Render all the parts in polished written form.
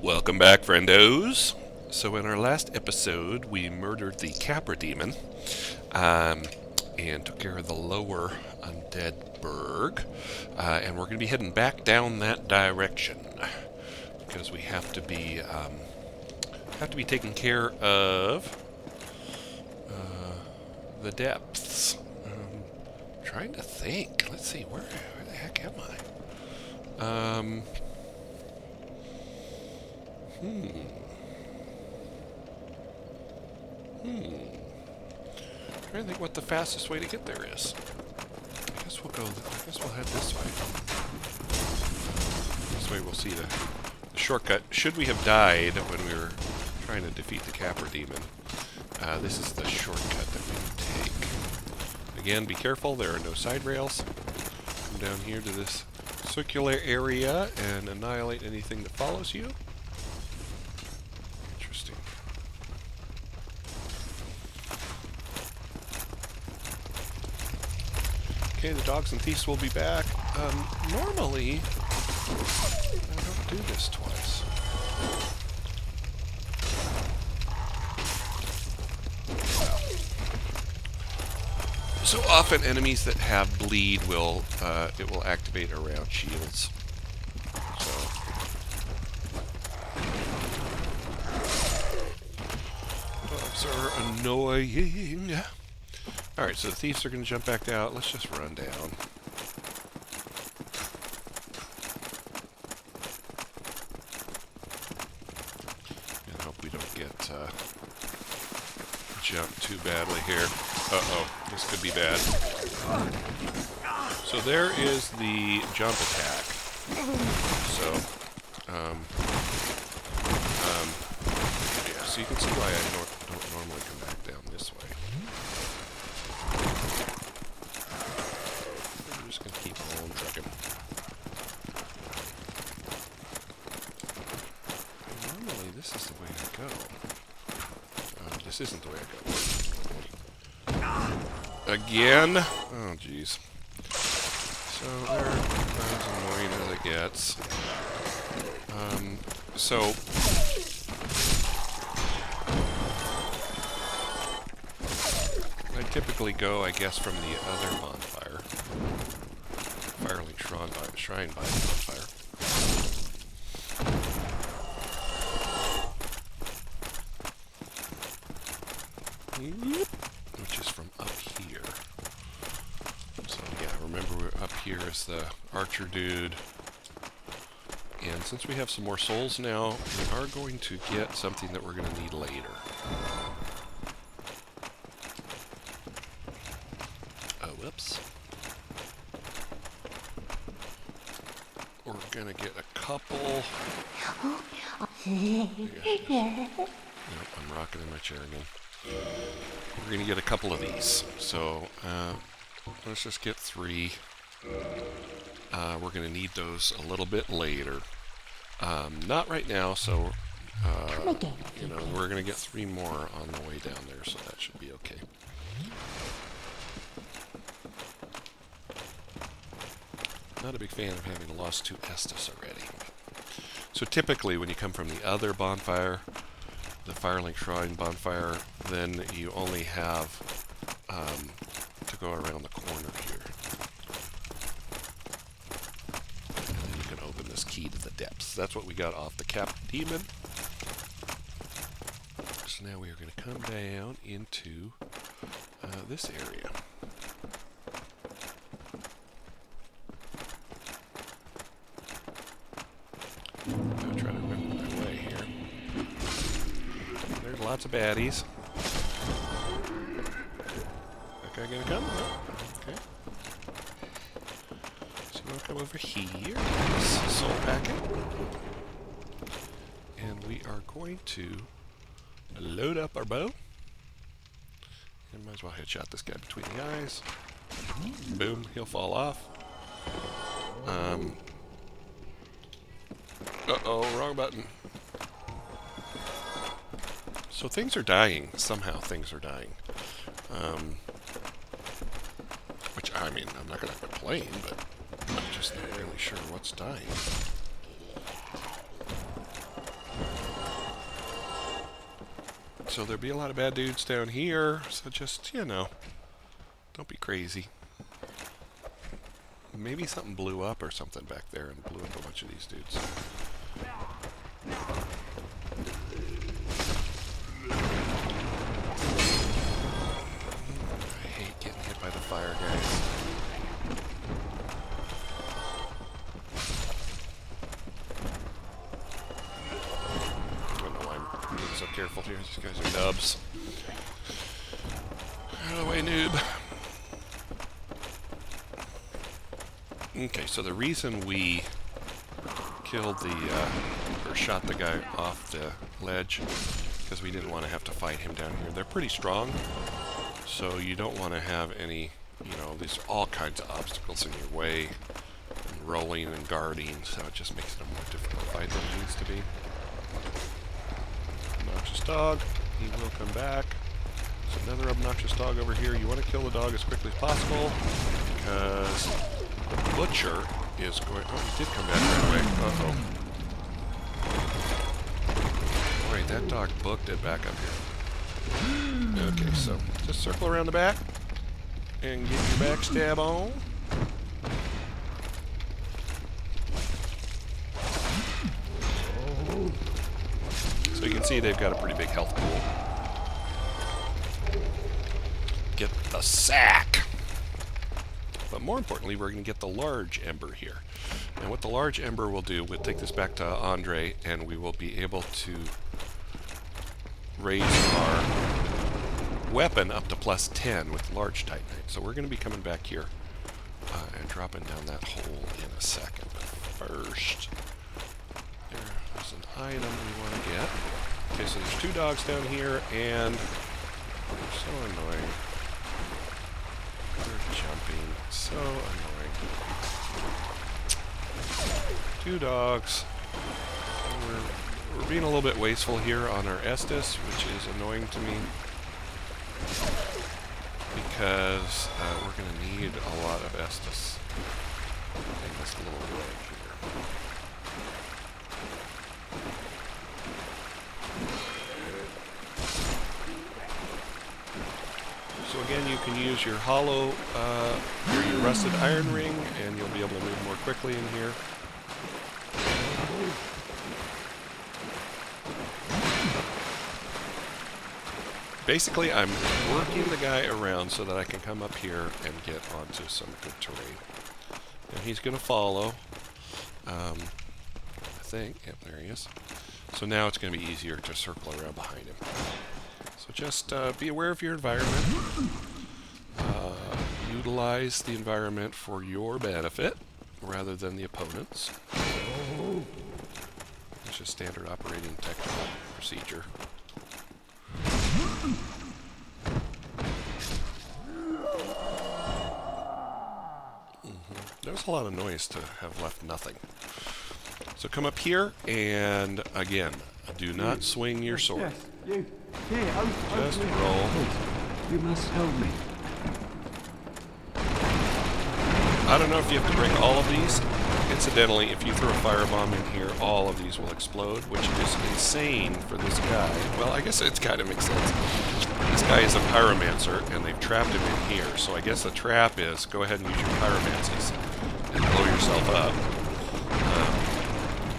Welcome back, friendos. So, in our last episode, we murdered the Capra Demon um, and took care of the lower undead burg. And we're going to be heading back down that direction because we have to be taking care of the depths. Trying to think. Let's see, where the heck am I? Trying to think what the fastest way to get there is. I guess we'll head this way. This way we'll see the shortcut. Should we have died when we were trying to defeat the Capra Demon, this is the shortcut that we would take. Again, be careful, there are no side rails. Come down here to this circular area and annihilate anything that follows you. Interesting. Okay, the dogs and thieves will be back. Normally, I don't do this twice. So often enemies that have bleed will activate around shields. So dogs are annoying. Alright, so the thieves are going to jump back out. Let's just run down. And hope we don't get jumped too badly here. Uh-oh, this could be bad. So there is the jump attack. So, yeah, so you can see why I don't normally come back down this way. I'm just going to keep on trucking. Normally, this is the way I go. This isn't the way I go. Again? Oh, jeez. So, they're as annoying as it gets. So... I typically go, I guess, from the other bonfire. Firelink Shrine bonfire. Which is from up here. So yeah, remember we're up here is the archer dude. And since we have some more souls now, we are going to get something that we're going to need later. Oh, whoops. We're going to get a couple... Nope, I'm rocking in my chair again. We're going to get a couple of these. So, let's just get 3. We're going to need those a little bit later. Not right now, so, we're going to get 3 more on the way down there, so that should be okay. Not a big fan of having lost 2 Estus already. So typically, when you come from the other bonfire, the Firelink Shrine bonfire, then you only have to go around the corner here. And then you can open this key to the depths. That's what we got off the Capra Demon. So now we are going to come down into this area. I'll try to remember my way here. There's lots of baddies. That guy gonna come? No? Okay. So we'll come over here. This soul packet. And we are going to load up our bow. And might as well headshot this guy between the eyes. Boom, he'll fall off. Uh-oh, wrong button. So things are dying. Somehow things are dying. Which, I mean, I'm not going to complain, but I'm just not really sure what's dying. So there'll be a lot of bad dudes down here, so just, you know, don't be crazy. Maybe something blew up or something back there and blew up a bunch of these dudes. I hate getting hit by the fire, guys. I don't know why I'm being so careful here. These guys are nubs. Out of the way, noob. Okay, so the reason we killed the, or shot the guy off the ledge, because we didn't want to have to fight him down here. They're pretty strong, so you don't want to have any, you know, there's all kinds of obstacles in your way, and rolling and guarding, so it just makes it a more difficult fight than it needs to be. Obnoxious dog, he will come back. There's another obnoxious dog over here. You want to kill the dog as quickly as possible, because the butcher is going... Oh, he did come back right away. Uh-oh. Boy, that dog booked it back up here. Okay, so just circle around the back and get your backstab on. So you can see they've got a pretty big health pool. Get the sack! But more importantly, we're going to get the large ember here. And what the large ember will do, we'll take this back to Andre, and we will be able to raise our weapon up to plus 10 with large titanite. So we're going to be coming back here and dropping down that hole in a second. But first, there's an item we want to get. Okay, so there's 2 dogs down here, and they're so annoying. They're jumping. So annoying. 2 dogs. We're being a little bit wasteful here on our Estus, which is annoying to me. Because we're going to need a lot of Estus in this little leg here. So again, you can use your hollow, your rusted iron ring, and you'll be able to move more quickly in here. Basically, I'm working the guy around so that I can come up here and get onto some good terrain. And he's going to follow. I think. Yep, there he is. So now it's going to be easier to circle around behind him. So just be aware of your environment. Utilize the environment for your benefit rather than the opponent's. It's just standard operating technical procedure. There's a lot of noise to have left nothing. So come up here, and again, do not swing your sword. Yes, you. Here, Just roll. You must help me. I don't know if you have to break all of these. Incidentally, if you throw a firebomb in here, all of these will explode, which is insane for this guy. Well, I guess it kind of makes sense. This guy is a pyromancer, and they've trapped him in here. So I guess the trap is go ahead and use your pyromancies and blow yourself up.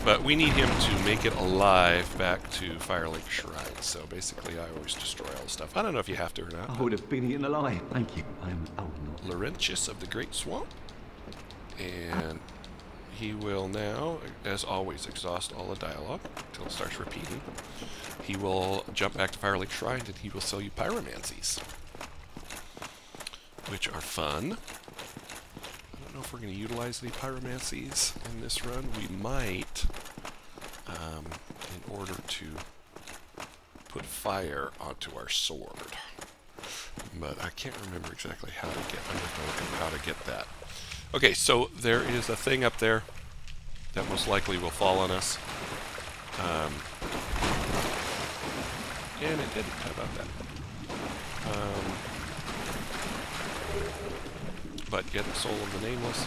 But we need him to make it alive back to Firelink Shrine. So basically, I always destroy all the stuff. I don't know if you have to or not. I would have been eaten alive. Thank you. I'm not. Laurentius of the Great Swamp. And he will now, as always, exhaust all the dialogue until it starts repeating. He will jump back to Firelink Shrine and he will sell you pyromancies, which are fun. I don't know if we're going to utilize any pyromancies in this run. We might, in order to put fire onto our sword. But I can't remember exactly how to get. I'm going to look at how to get that. Okay, so there is a thing up there that most likely will fall on us. And it didn't. How about that? But get the soul of the nameless.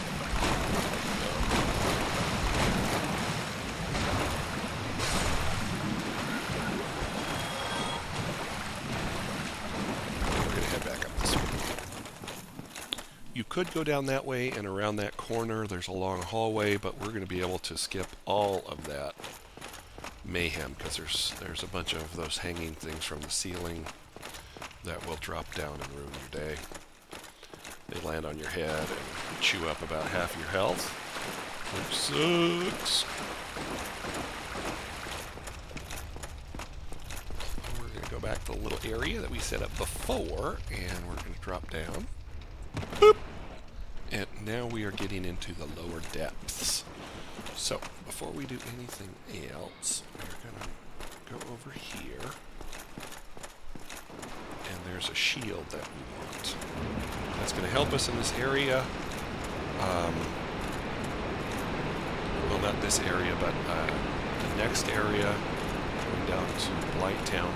could go down that way and around that corner. There's a long hallway, but we're going to be able to skip all of that mayhem because there's a bunch of those hanging things from the ceiling that will drop down and ruin your day. They land on your head and chew up about half your health, which sucks. We're going to go back to the little area that we set up before, and we're going to drop down. Boop! And now we are getting into the lower depths. So, before we do anything else, we're going to go over here. And there's a shield that we want. That's going to help us in this area. Well, not this area, but the next area, going down to Blight Town.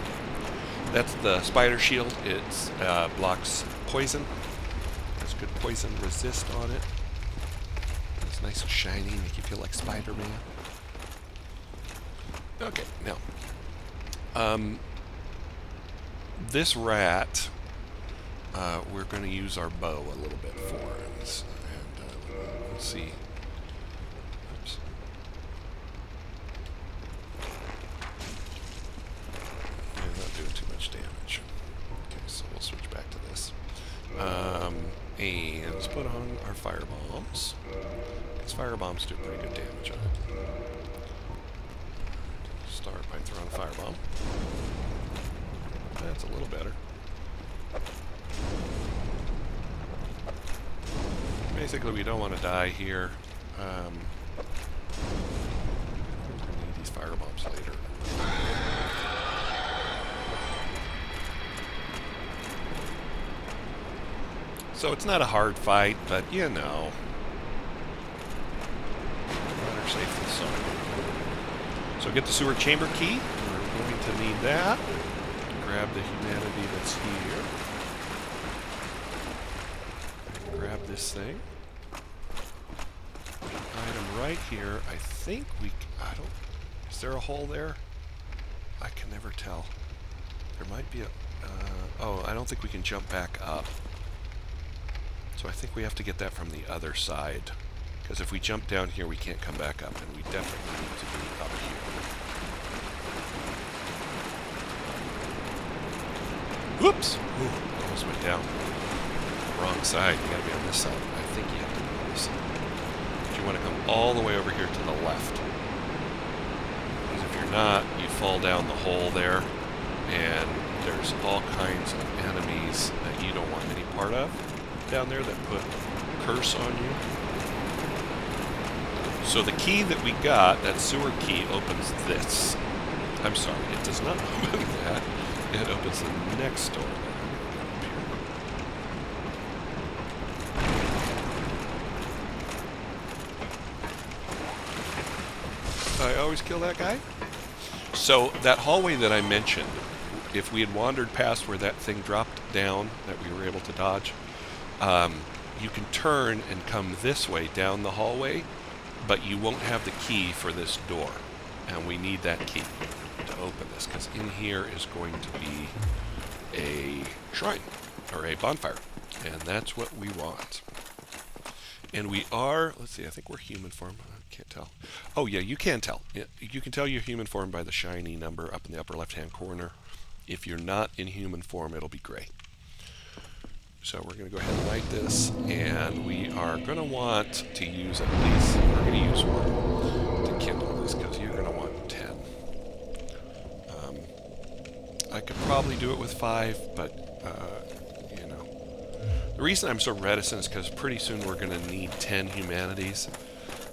That's the spider shield. It blocks poison. Has good poison resist on it. It's nice and shiny, make you feel like Spider-Man. Okay, now, this rat, we're going to use our bow a little bit for, and let's see. Oops. Yeah, not doing too much damage. Okay, so we'll switch back to this. And let's put on our fire bombs. Because fire bombs do pretty good damage on it. Start by throwing a fire bomb. That's a little better. Basically, we don't want to die here. We're going to need these fire bombs later. So it's not a hard fight, but you know. Better safe than sorry. So get the sewer chamber key. We're going to need that. Grab the humanity that's here. And grab this thing. Item right here. I think we... I don't... Is there a hole there? I can never tell. There might be a... oh, I don't think we can jump back up. So I think we have to get that from the other side. Because if we jump down here, we can't come back up, and we definitely need to be up here. Whoops! Ooh, almost went down. Wrong side. You gotta be on this side. I think you have to be on this side. But you want to come all the way over here to the left. Because if you're not, you fall down the hole there, and there's all kinds of enemies that you don't want any part of down there that put curse on you. So the key that we got, that sewer key, opens this. I'm sorry, it does not open that. It opens the next door. I always kill that guy. So that hallway that I mentioned, if we had wandered past where that thing dropped down that we were able to dodge, you can turn and come this way down the hallway, but you won't have the key for this door. And we need that key to open this, because in here is going to be a shrine, or a bonfire. And that's what we want. And we are, let's see, I think we're human form. I can't tell. Oh yeah, you can tell. You can tell you're human form by the shiny number up in the upper left-hand corner. If you're not in human form, it'll be gray. So we're going to go ahead and light this, and we are going to want to use at least, we're going to use one to kindle this, because you're going to want 10. I could probably do it with 5, but, you know. The reason I'm so reticent is because pretty soon we're going to need 10 humanities,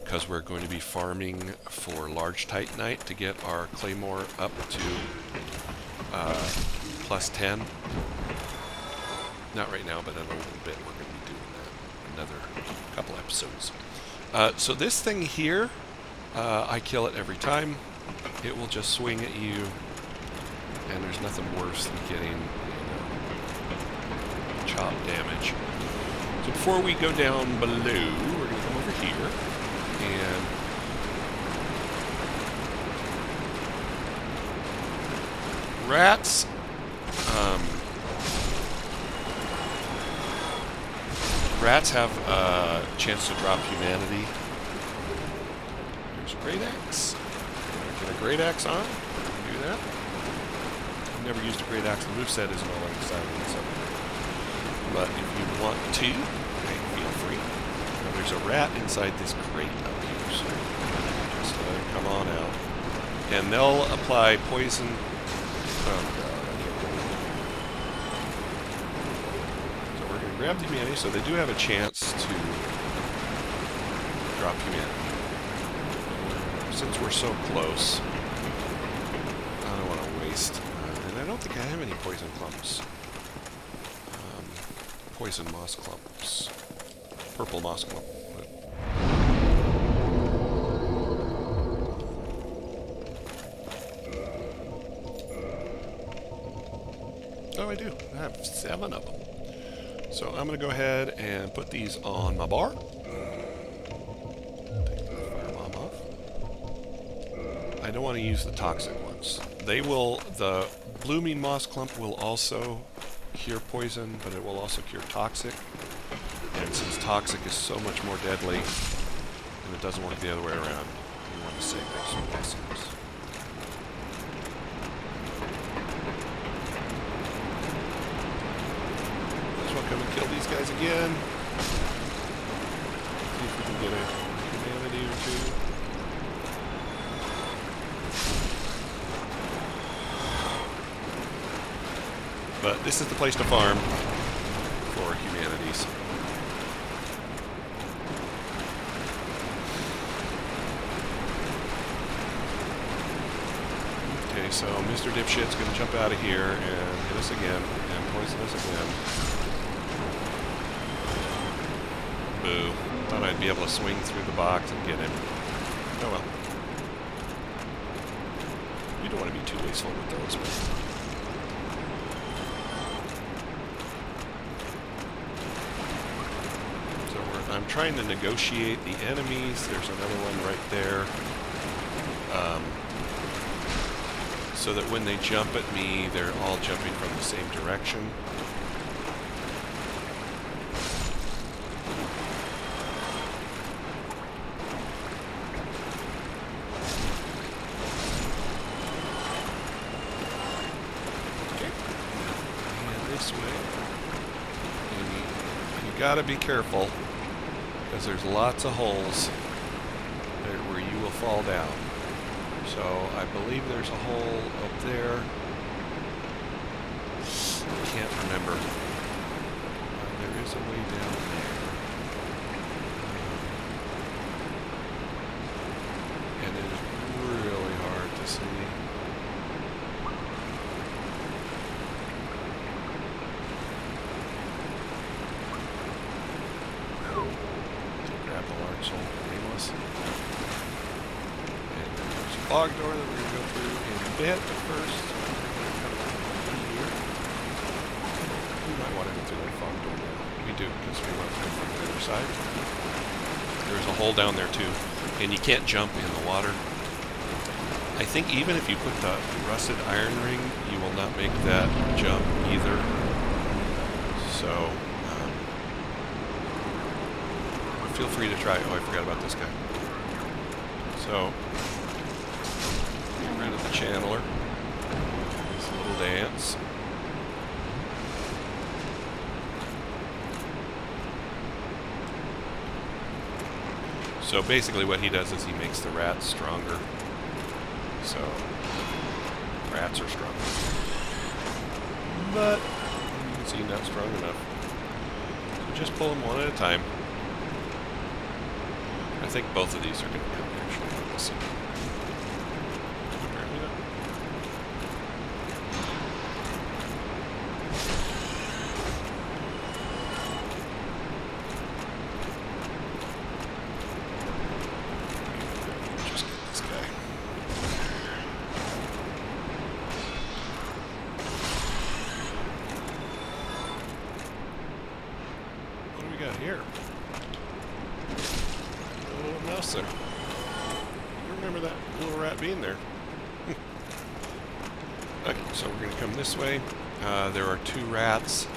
because we're going to be farming for large Titanite to get our claymore up to plus 10. Not right now, but in a little bit we're going to be doing that. Another couple episodes. So this thing here, I kill it every time. It will just swing at you, and there's nothing worse than getting, you know, chop damage. So before we go down below, we're going to come over here, and Rats have a chance to drop humanity. There's a great axe. Get a great axe on. Do that. I've never used a great axe. The moveset isn't all that exciting, so. But if you want to, feel free. Now, there's a rat inside this crate up here, so just let it come on out. And they'll apply poison. Oh god, I can't believe it. So we're going to grab the humanity, so they do have a chance to drop humanity. Since we're so close, I don't want to waste. And I don't think I have any poison clumps. Poison moss clumps. Purple moss clump. Oh, I do. I have 7 of them. So I'm going to go ahead and put these on my bar. Take the fire bomb off. I don't want to use the toxic ones. They will, the blooming moss clump will also cure poison, but it will also cure toxic. And since toxic is so much more deadly, and it doesn't work the other way around, we want to save those blossoms. Come and kill these guys again. See if we can get a humanity or two. But this is the place to farm for humanities. Okay, so Mr. Dipshit's going to jump out of here and hit us again and poison us again. Boo. Thought I'd be able to swing through the box and get him. Oh well. You don't want to be too wasteful with those, but... So I'm trying to negotiate the enemies. There's another one right there. So that when they jump at me, they're all jumping from the same direction. Gotta be careful, because there's lots of holes there where you will fall down. So I believe there's a hole up there. I can't remember. There is a way down there. And it is really hard to see. Fog door that we're going to go through in a bit, but first, here. We might want to go through that fog door now. We do, because we want to come from the other side. There's a hole down there too, and you can't jump in the water. I think even if you put the rusted iron ring, you will not make that jump either. So, feel free to try. Oh, I forgot about this guy. So, get rid of the channeler. This little dance. So basically what he does is he makes the rats stronger. So, rats are stronger. But, you can see not strong enough. So just pull them one at a time. I think both of these are going to come, actually. We'll see. Apparently not. Just get this guy. What do we got here? Mouse there. I remember that little rat being there. Okay, so we're going to come this way. There are 2 rats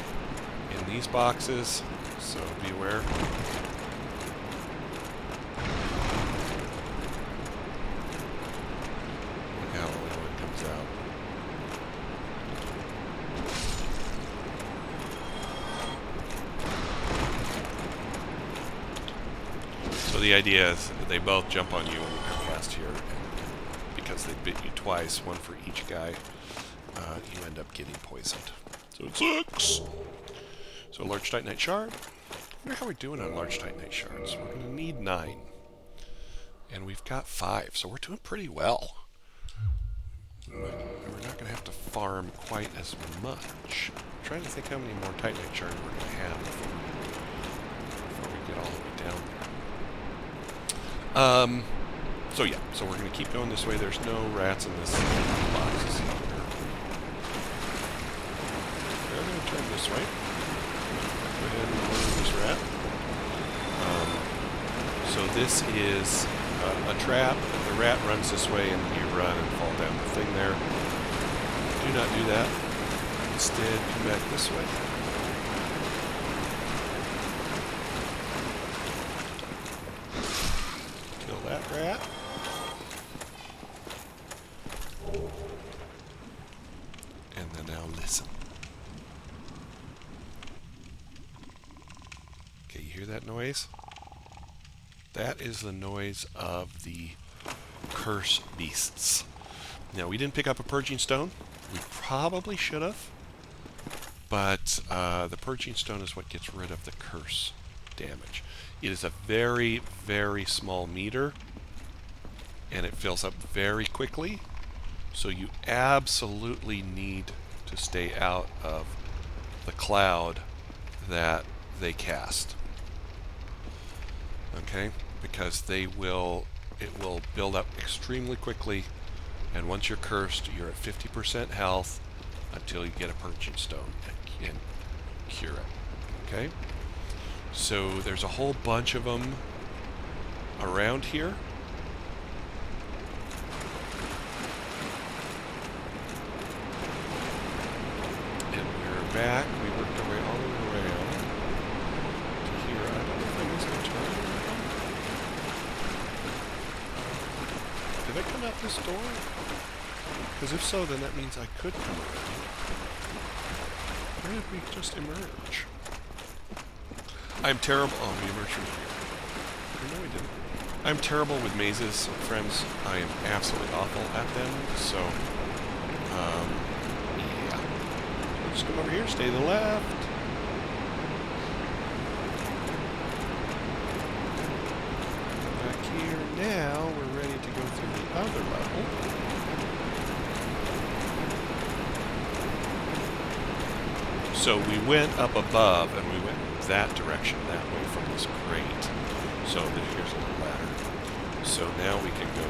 in these boxes. so be aware. Look how the one comes out. So the idea is they both jump on you when you come past here, and because they bit you twice, one for each guy, you end up getting poisoned. So it sucks! So large titanite shard. I wonder how we're doing on large titanite shards. We're going to need 9. And we've got 5, so we're doing pretty well. But we're not going to have to farm quite as much. I'm trying to think how many more titanite shards we're going to have before we get all the way down there. So yeah, so we're going to keep going this way. There's no rats in this box. We're going to turn this way. Go ahead and murder this rat. So this is a trap. The rat runs this way and you run and fall down the thing there. Do not do that. Instead, come back this way. Kill that rat. And then now listen. Okay, you hear that noise? That is the noise of the curse beasts. Now, we didn't pick up a purging stone. We probably should have. But the purging stone is what gets rid of the curse damage. It is a very, very small meter. And it fills up very quickly. So you absolutely need to stay out of the cloud that they cast. Okay? Because it will build up extremely quickly, and once you're cursed, you're at 50% health until you get a purging stone and cure it. Okay? So there's a whole bunch of them around here. And we're back. We worked our way all the way around to here. I don't know if I missed a turn. Did I come out this door? Because if so, then that means I could come around. Where did we just emerge? I'm terrible. Oh, we emerged from here. No, we didn't. I'm terrible with mazes, friends. I am absolutely awful at them. So, yeah. We'll just come over here, stay to the left. Back here. Now we're ready to go through the other level. So we went up above and we went that direction, that way from this crate. So here's a little ladder. So now we can go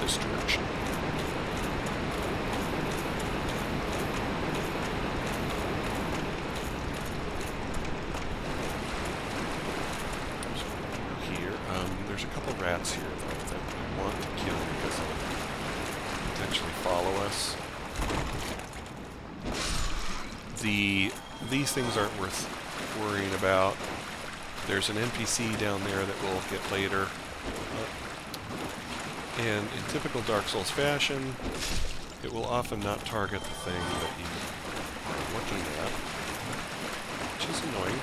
this direction. So here, there's a couple rats here though, that we want to kill because they'll potentially follow us. These things aren't worth worrying about. There's an NPC down there that we'll get later. And in typical Dark Souls fashion, it will often not target the thing that you are looking at, which is annoying.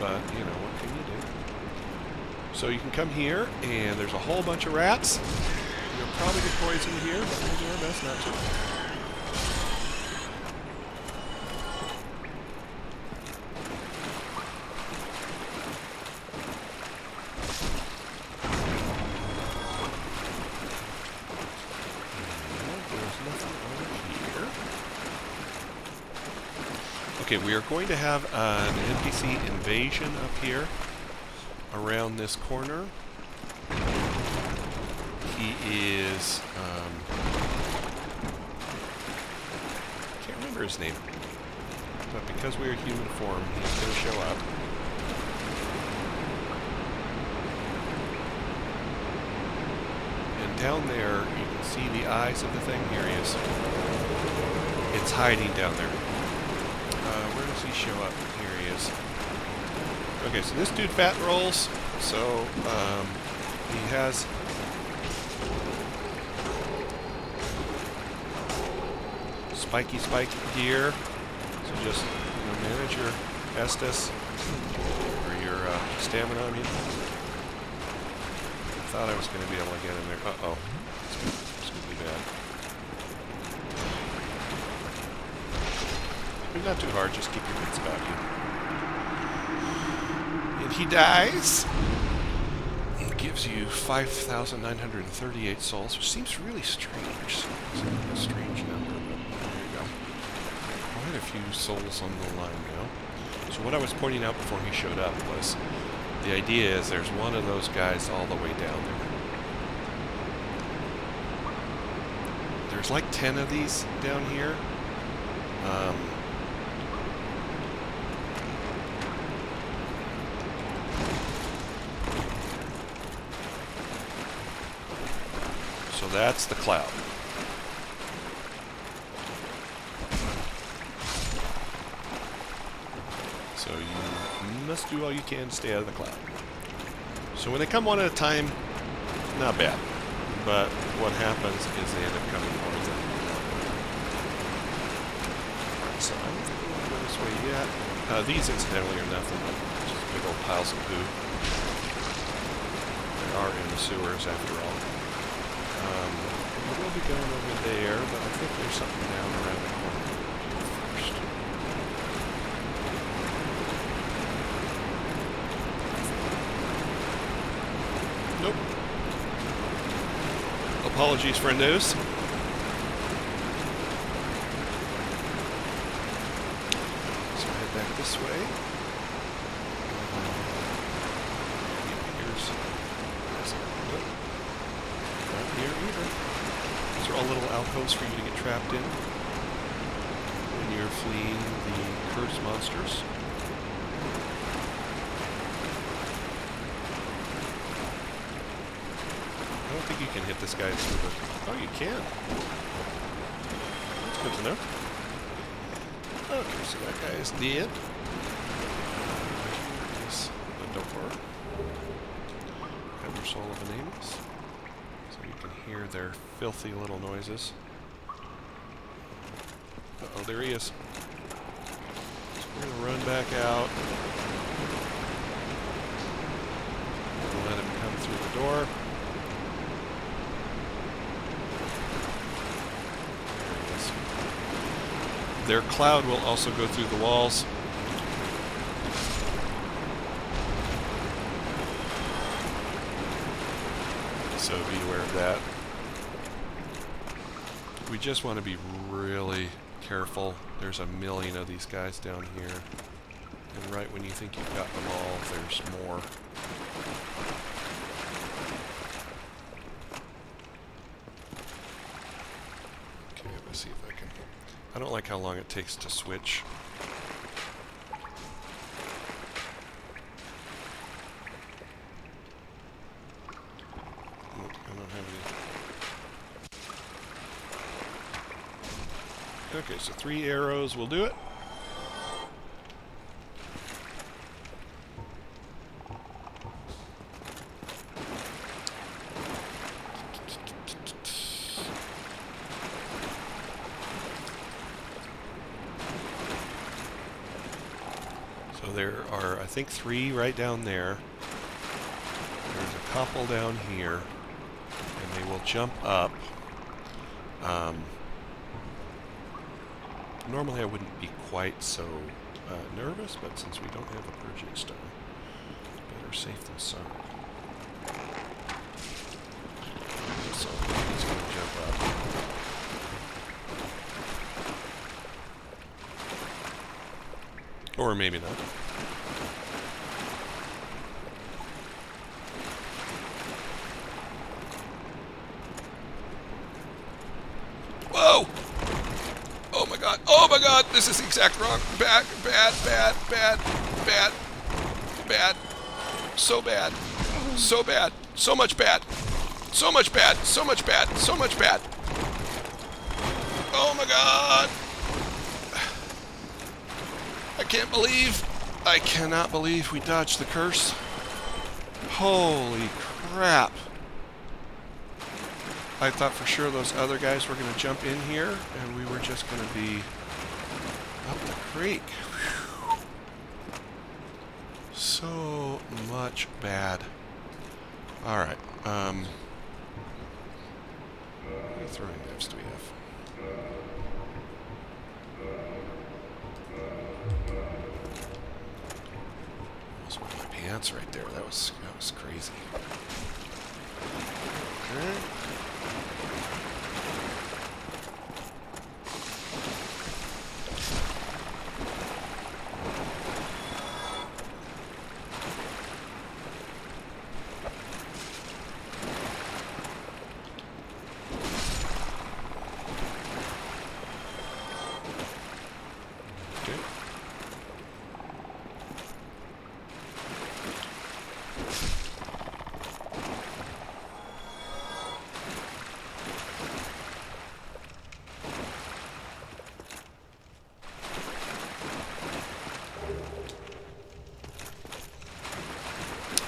But, you know, what can you do? So you can come here, and there's a whole bunch of rats. You'll probably get poisoned here, but we'll do our best not to. Okay, we are going to have an NPC invasion up here around this corner. He is, can't remember his name, but because we are human form, he's going to show up. And down there, you can see the eyes of the thing. Here he is. It's hiding down there. Where does he show up? Here he is. Okay, so this dude fat rolls. So he has spiky gear. So just manage your Estus or your stamina. I mean, I thought I was going to be able to get in there. Uh-oh, it's going to be bad. But not too hard. Just keep your wits about you. And he dies. It gives you 5,938 souls, which seems really strange. It's a strange number, but there you go. Quite a few souls on the line now. So what I was pointing out before he showed up was the idea is there's one of those guys all the way down there. There's like 10 of these down here. So that's the cloud. So you must do all you can to stay out of the cloud. So when they come one at a time, not bad. But what happens is they end up coming more than one. So I don't think we want to go this way yet. These incidentally are nothing but just big old piles of poo. They are in the sewers after all. We'll be going over there, but I think there's something down around the corner first. Nope. Apologies, friendos. So head back this way. Here's... Nope. Not here either. These are all little alcoves for you to get trapped in when you're fleeing the cursed monsters. I don't think you can hit this guy through the... Oh, you can. That's good to know. Okay, so that guy is dead. Here's the door. Ever Soul of Enamus. So you can hear their filthy little noises. Uh-oh, there he is. So we're going to run back out. We'll let him come through the door. There he is. Their cloud will also go through the walls. So be aware of that. We just want to be really careful. There's a million of these guys down here. And right when you think you've got them all, there's more. Okay, let's see if I can... I don't like how long it takes to switch. Okay, so 3 arrows will do it. So there are, I think, 3 right down there. There's a couple down here, and they will jump up. Normally I wouldn't be quite so nervous, but since we don't have a purging stone, better safe than sorry. So he's going to jump up. Or maybe not. Whoa! Oh my god, oh my god, this is the exact wrong. Bad. So bad. So bad. So much bad. So much bad. So much bad. So much bad. Oh my god. I cannot believe we dodged the curse. Holy crap. I thought for sure those other guys were going to jump in here, and we were just going to be up the creek. Whew. So much bad. Alright, how many throwing knives do we have? Almost went in my pants right there. That was crazy. Okay.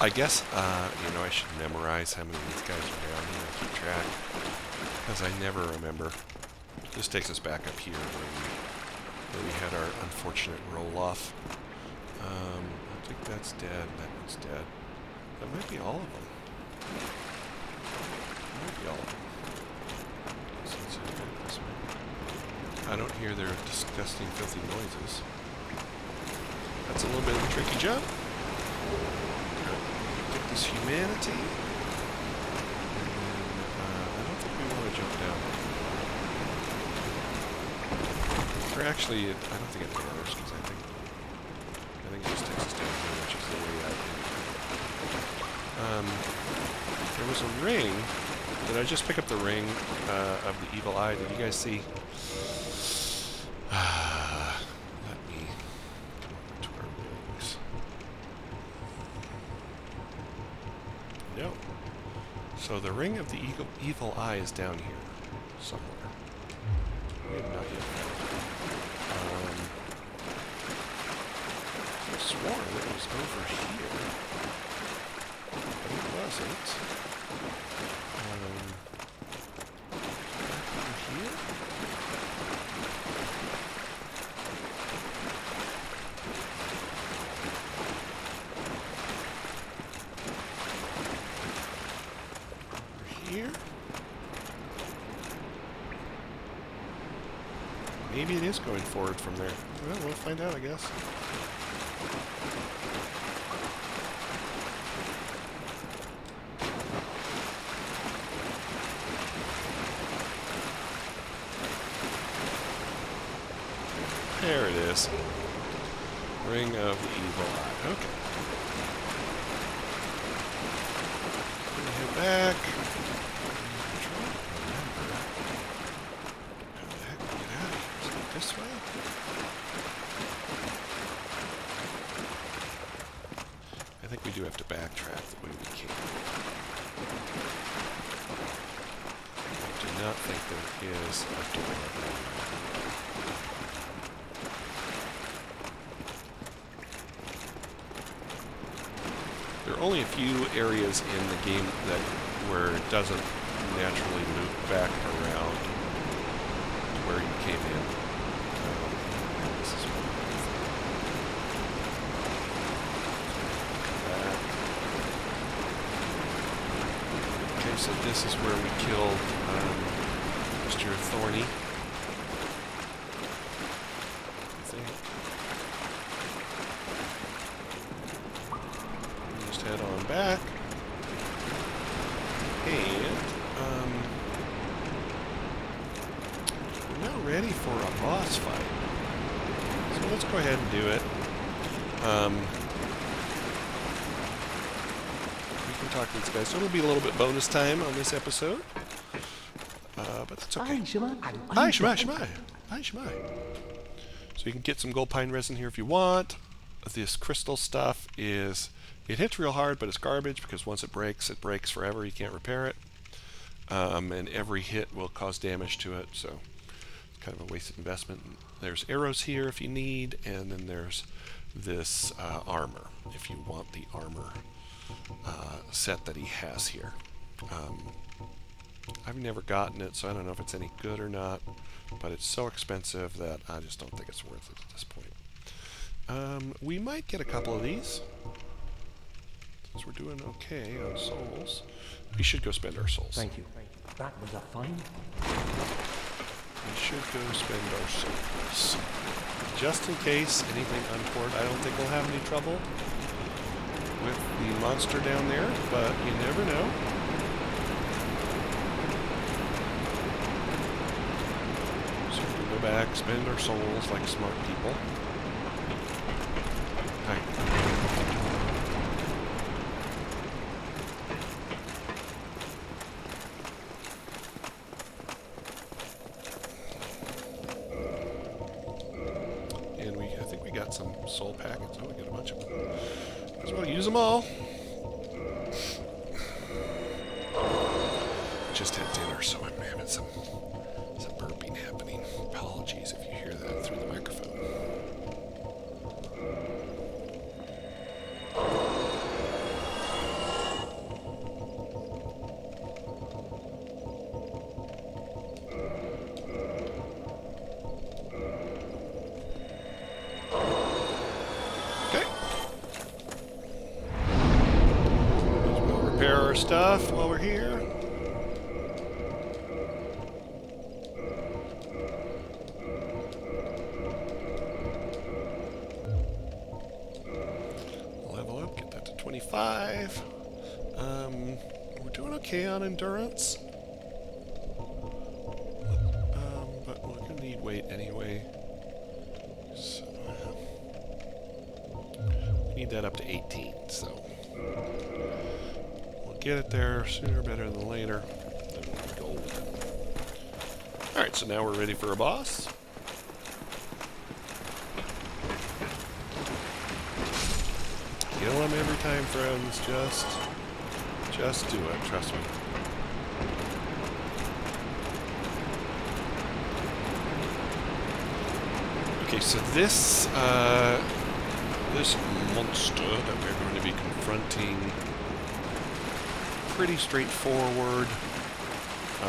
I guess, I should memorize how many of these guys are down here and keep track, because I never remember. This takes us back up here where we had our unfortunate roll-off. I think that's dead, that one's dead. That might be all of them. That might be all of them. So let's head back this way. I don't hear their disgusting, filthy noises. That's a little bit of a tricky jump. Get this humanity. And then, I don't think we want to jump down. Or actually, I don't think it matters, because I think it just takes us down here, which is the way out. There was a ring. Did I just pick up the ring of the evil eye? Did you guys see? Let me come over to our rings. No. So the ring of the evil eye is down here somewhere. We have not yet found it. I swore it was over here. But it wasn't. Over here? Here? Maybe it is going forward from there. Well, we'll find out, I guess. There it is. Ring of the evil eye. Okay. Head back. I'm trying to remember how the heck we get out of here. Is it this way? I think we do have to backtrack the way we came. I do not think there is a door. There are only a few areas in the game where it doesn't naturally move back around to where you came in. This is one of the okay, so this is where we killed Mr. Thorny. I think. Head on back, and we're now ready for a boss fight. So let's go ahead and do it. We can talk to these guys. So it'll be a little bit bonus time on this episode, but that's okay. Hi, Shemai. So you can get some gold pine resin here if you want. This crystal stuff is... It hits real hard, but it's garbage because once it breaks forever. You can't repair it. And every hit will cause damage to it, so it's kind of a wasted investment. There's arrows here if you need, and then there's this armor if you want the armor set that he has here. I've never gotten it, so I don't know if it's any good or not, but it's so expensive that I just don't think it's worth it at this point. We might get a couple of these, since we're doing okay on souls. We should go spend our souls. Thank you. That was a find. We should go spend our souls. Just in case anything untoward. I don't think we'll have any trouble with the monster down there, but you never know. So if we go back, spend our souls like smart people. Hi. Some soul packets. Oh, we got a bunch of them. Might as well use them all. Just had dinner, so I'm having some burping happening. Apologies if you hear that through the microphone. Stuff while we're here. Level up, get that to 25. We're doing okay on endurance. But we're gonna need weight anyway. So we need that up to 18, so get it there sooner better than later. Gold. Alright, so now we're ready for a boss. Kill him every time, friends. Just do it, trust me. Okay, so this monster that we're going to be confronting, pretty straightforward.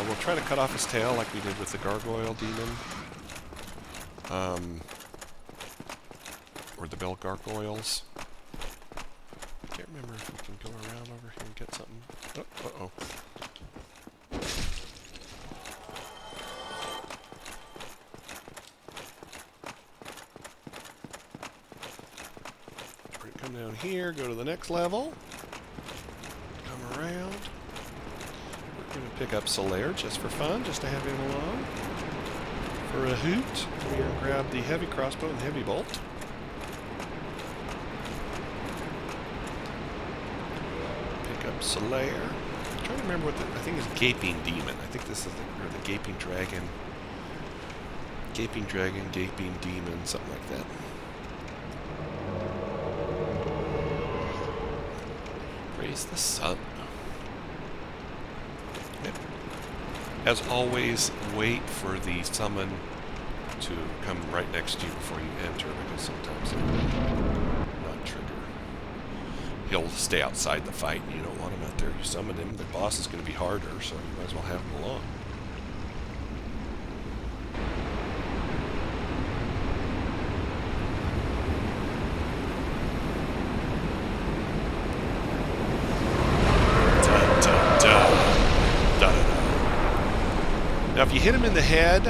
We'll try to cut off his tail like we did with the gargoyle demon. Or the bell gargoyles. I can't remember if we can go around over here and get something. Oh, uh-oh. We're gonna come down here, go to the next level. Around. We're going to pick up Solaire just for fun, just to have him along. For a hoot, we're going to grab the heavy crossbow and heavy bolt. Pick up Solaire. I'm trying to remember what I think is Gaping Demon. I think this is the Gaping Dragon. Gaping Dragon, Gaping Demon, something like that. Praise the sun. As always, wait for the summon to come right next to you before you enter, because sometimes it will not trigger. He'll stay outside the fight, and you don't want him out there. You summon him, the boss is going to be harder, so you might as well have him along. Now, if you hit him in the head,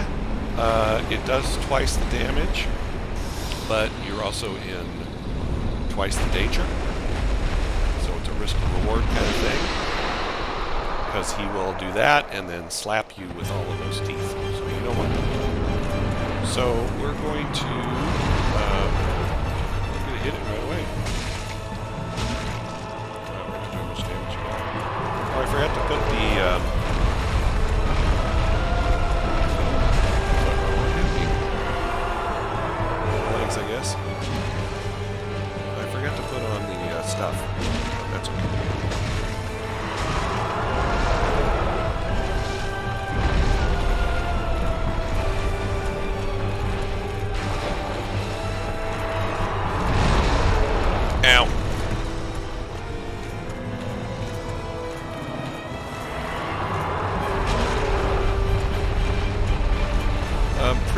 it does twice the damage, but you're also in twice the danger. So it's a risk and reward kind of thing, because he will do that and then slap you with all of those teeth. So you don't want that. So we're going to hit it right away. We're not doing much damage. Oh, I forgot to put the I guess. I forgot to put on the stuff. That's okay.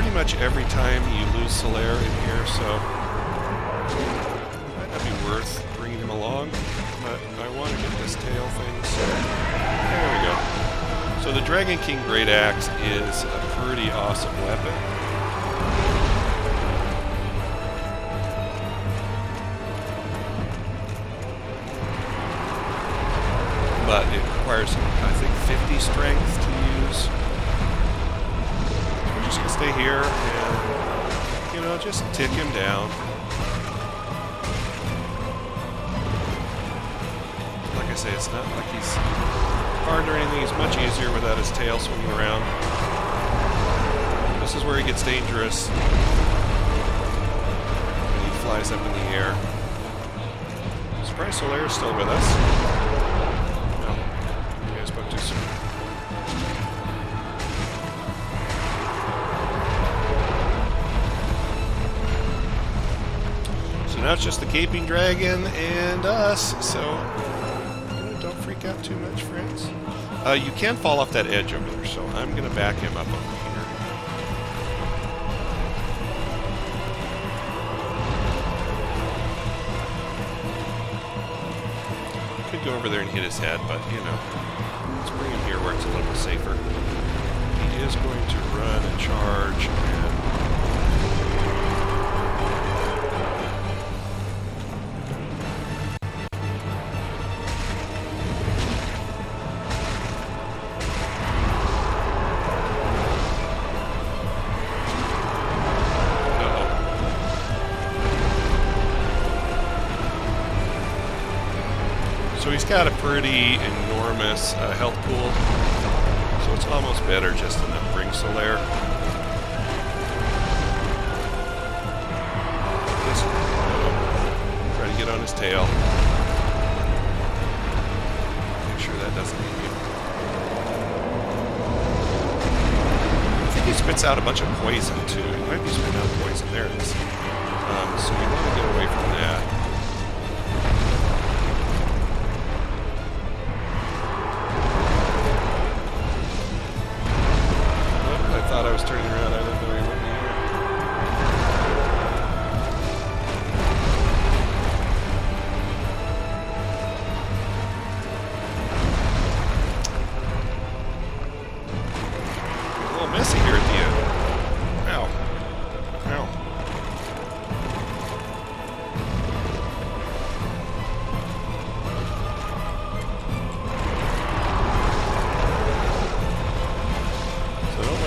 pretty much every time you lose Solaire in here, so it might not be worth bringing him along, but I want to get this tail thing, so there we go. So the Dragon King Great Axe is a pretty awesome weapon. But it requires, I think, 50 strength to use. So we're just going to stay here and, you know, just tick him down. Like I say, it's not like he's hard or anything. He's much easier without his tail swinging around. This is where he gets dangerous. When he flies up in the air. I'm surprised Solaire is still with us. Spoke too soon. So now it's just the Gaping Dragon and us, so don't freak out too much, friends. You can fall off that edge over there, so I'm going to back him up over here. Could go over there and hit his head, but, you know. Let's bring him here where it's a little safer. He is going to run and charge and... So he's got a pretty enormous health pool, so it's almost better just to not bring Solaire. Just try to get on his tail. Make sure that doesn't hit you. I think he spits out a bunch of poison too. He might be spitting out poison. There it is. So you want to get away from that. I was turning around, I didn't know he went in here. A little messy here at the end. Ow. Ow.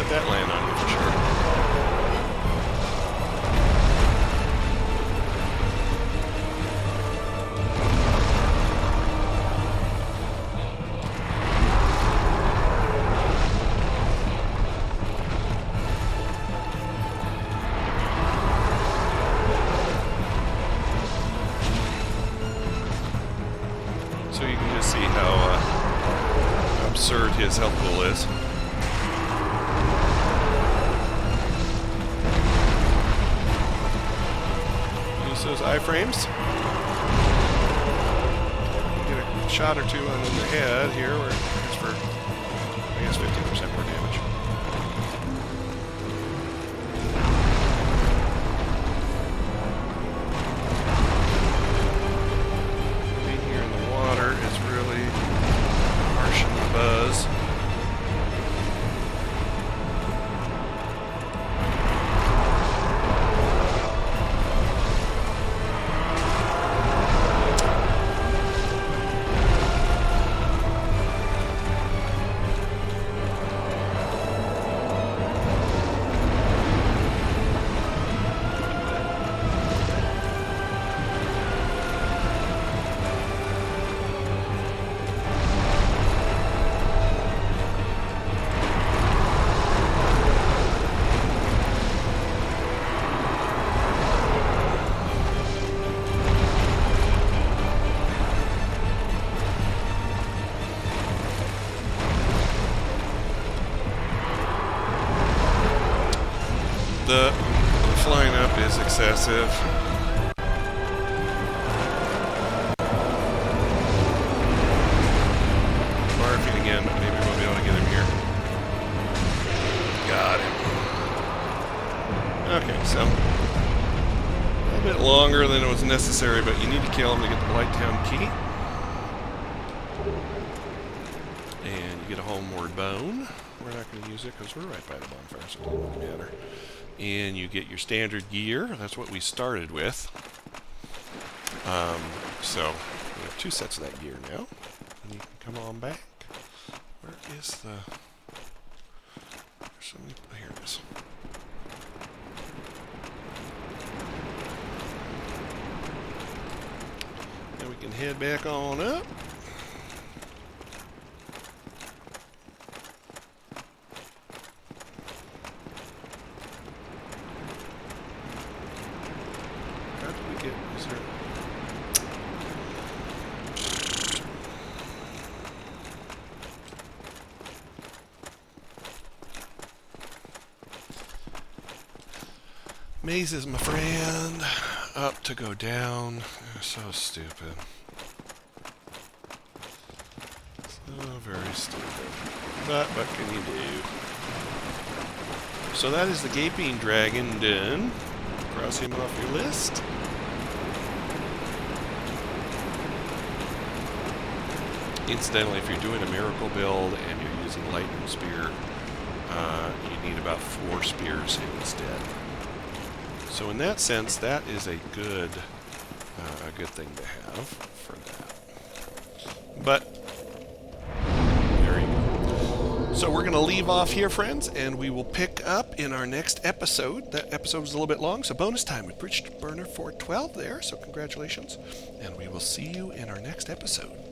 That land on you for sure. So you can just see how absurd his health pool is. Those iframes. Get a shot or two on the head here, where it's for, I guess, 15% more damage. Being here in the water is really harsh in the buzz. The flying up is excessive. Barfing again, but maybe we'll be able to get him here. Got him. longer than was necessary, but you need to kill him to get the Blighttown key. And you get a homeward bone. We're not going to use it because we're right by the bonfire, so it doesn't really matter. And you get your standard gear. That's what we started with. So we have 2 sets of that gear now. And you can come on back. Where is the... There's so many... Here it is. And we can head back on up. How did we get... Is there... Mazes, my friend. Up to go down. You're so stupid. So very stupid. But what can you do? So that is the Gaping Dragon done. Cross him off your list. Incidentally, if you're doing a miracle build and you're using Lightning Spear, you need about 4 spears instead. So in that sense, that is a good thing to have for that. But there you go. So we're going to leave off here, friends, and we will pick up in our next episode. That episode was a little bit long, so bonus time with Bridge Burner 412 there. So congratulations, and we will see you in our next episode.